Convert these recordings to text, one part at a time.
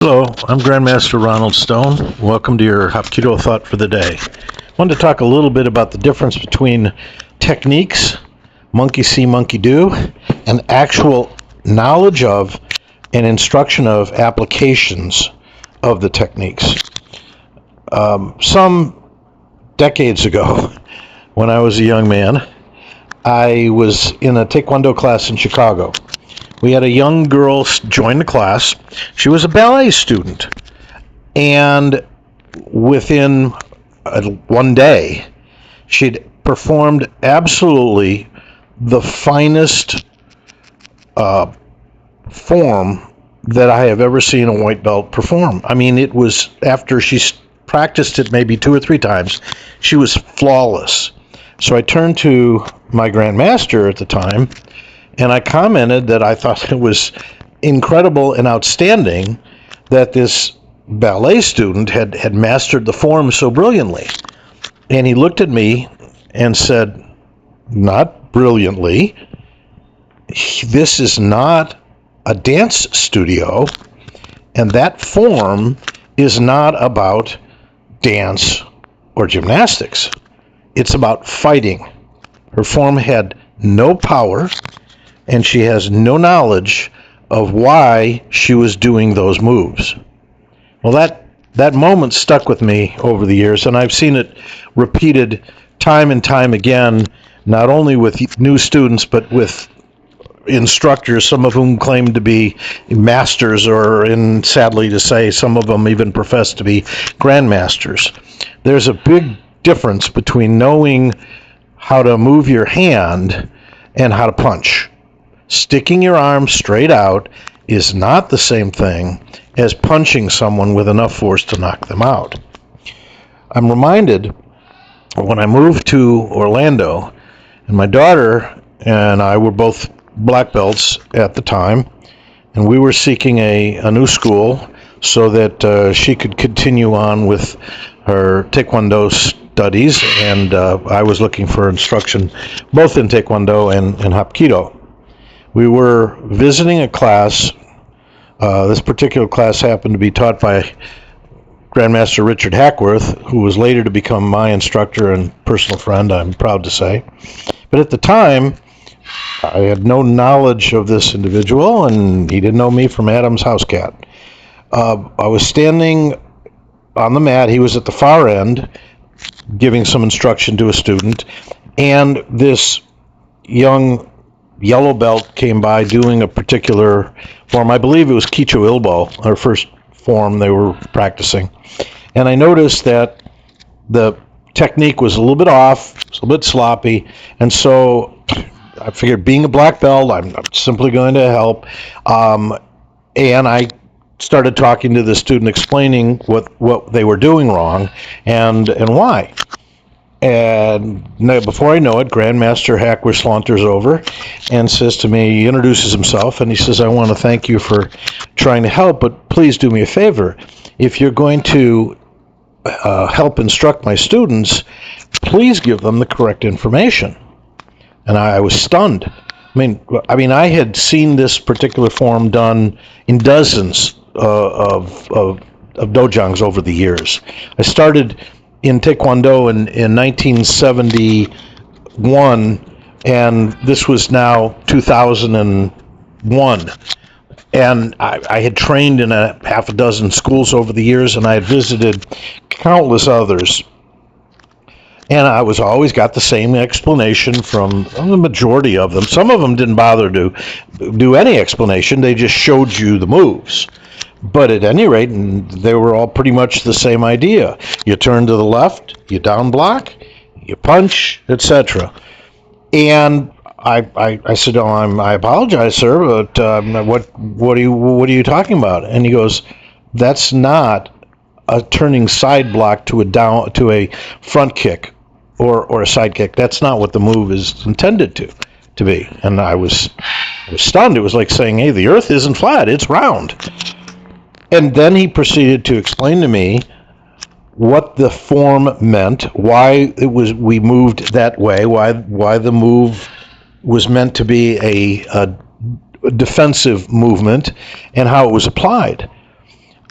Hello, I'm Grandmaster Ronald Stone. Welcome to your Hapkido thought for the day. I wanted to talk a little bit about the difference between techniques, monkey see, monkey do, and actual knowledge of and instruction of applications of the techniques. Some decades ago, when I was a young man, I was in a Taekwondo class in Chicago. We had a young girl join the class. She was a ballet student. And within one day, she'd performed absolutely the finest form that I have ever seen a white belt perform. I mean, it was after she practiced it maybe 2 or 3 times, she was flawless. So I turned to my grandmaster at the time, and I commented that I thought it was incredible and outstanding that this ballet student had mastered the form so brilliantly. And he looked at me and said, "Not brilliantly. This is not a dance studio, and that form is not about dance or gymnastics. It's about fighting. Her form had no power, and she has no knowledge of why she was doing those moves." Well, that moment stuck with me over the years, and I've seen it repeated time and time again, not only with new students, but with instructors, some of whom claim to be masters, or, and sadly to say, some of them even profess to be grandmasters. There's a big difference between knowing how to move your hand and how to punch. Sticking your arm straight out is not the same thing as punching someone with enough force to knock them out. I'm reminded when I moved to Orlando, and my daughter and I were both black belts at the time, and we were seeking a new school so that she could continue on with her Taekwondo studies, and I was looking for instruction both in Taekwondo and Hapkido. We were visiting a class. This particular class happened to be taught by Grandmaster Richard Hackworth, who was later to become my instructor and personal friend, I'm proud to say. But at the time, I had no knowledge of this individual, and he didn't know me from Adam's house cat. I was standing on the mat. He was at the far end giving some instruction to a student, and this young yellow belt came by doing a particular form. I believe it was Kicho Ilbo, our first form they were practicing. And I noticed that the technique was a little bit off, a little bit sloppy, and so I figured, being a black belt, I'm simply going to help. And I started talking to the student, explaining what they were doing wrong and why. And before I know it, Grandmaster Hackworth saunters over and says to me, he introduces himself, and he says, "I want to thank you for trying to help, but please do me a favor. If you're going to help instruct my students, please give them the correct information." And I was stunned. I mean, I had seen this particular form done in dozens of dojangs over the years. I started in Taekwondo in 1971, and this was now 2001. And I had trained in a half a dozen schools over the years, and I had visited countless others. And I was always got the same explanation from the majority of them. Some of them didn't bother to do any explanation. They just showed you the moves. But at any rate, they were all pretty much the same idea. You turn to the left, you down block, you punch, etc. And I said, "Oh, I apologize, sir, but what are you talking about?" And he goes, "That's not a turning side block to a front kick or a side kick. That's not what the move is intended to be." And I was stunned. It was like saying, "Hey, the earth isn't flat, it's round." And then he proceeded to explain to me what the form meant, why we moved that way, why the move was meant to be a defensive movement, and how it was applied.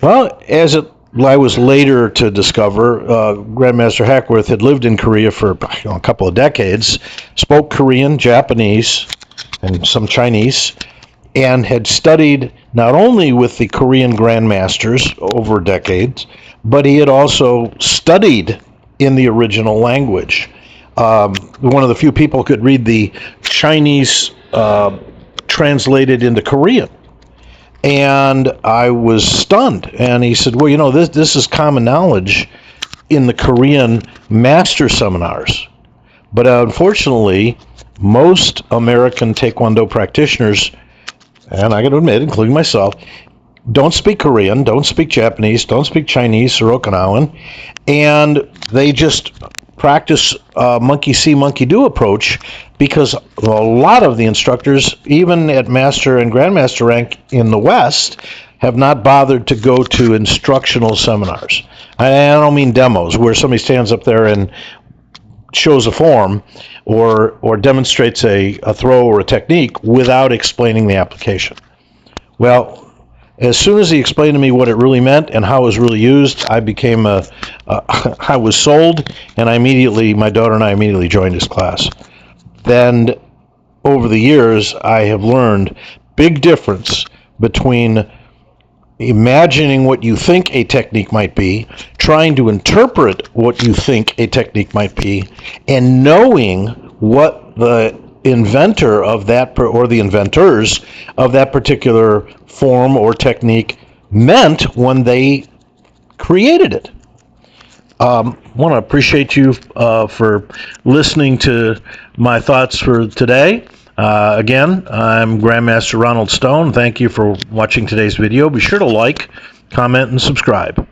Well, I was later to discover, Grandmaster Hackworth had lived in Korea for a couple of decades, spoke Korean, Japanese, and some Chinese, and had studied not only with the Korean grandmasters over decades, but he had also studied in the original language. One of the few people could read the Chinese translated into Korean. And I was stunned. And he said, well, this is common knowledge in the Korean master seminars. But unfortunately, most American Taekwondo practitioners, and I got to admit, including myself, don't speak Korean, don't speak Japanese, don't speak Chinese or Okinawan, and they just practice monkey see, monkey do approach, because a lot of the instructors, even at master and grandmaster rank in the West, have not bothered to go to instructional seminars. I don't mean demos where somebody stands up there and shows a form or demonstrates a throw or a technique without explaining the application. Well, as soon as he explained to me what it really meant and how it was really used, I was sold, and my daughter and I immediately joined his class. Then, over the years, I have learned big difference between imagining what you think a technique might be, trying to interpret what you think a technique might be, and knowing what the inventor of that or the inventors of that particular form or technique meant when they created it. I want to appreciate you for listening to my thoughts for today. Again, I'm Grandmaster Ronald Stone. Thank you for watching today's video. Be sure to like, comment, and subscribe.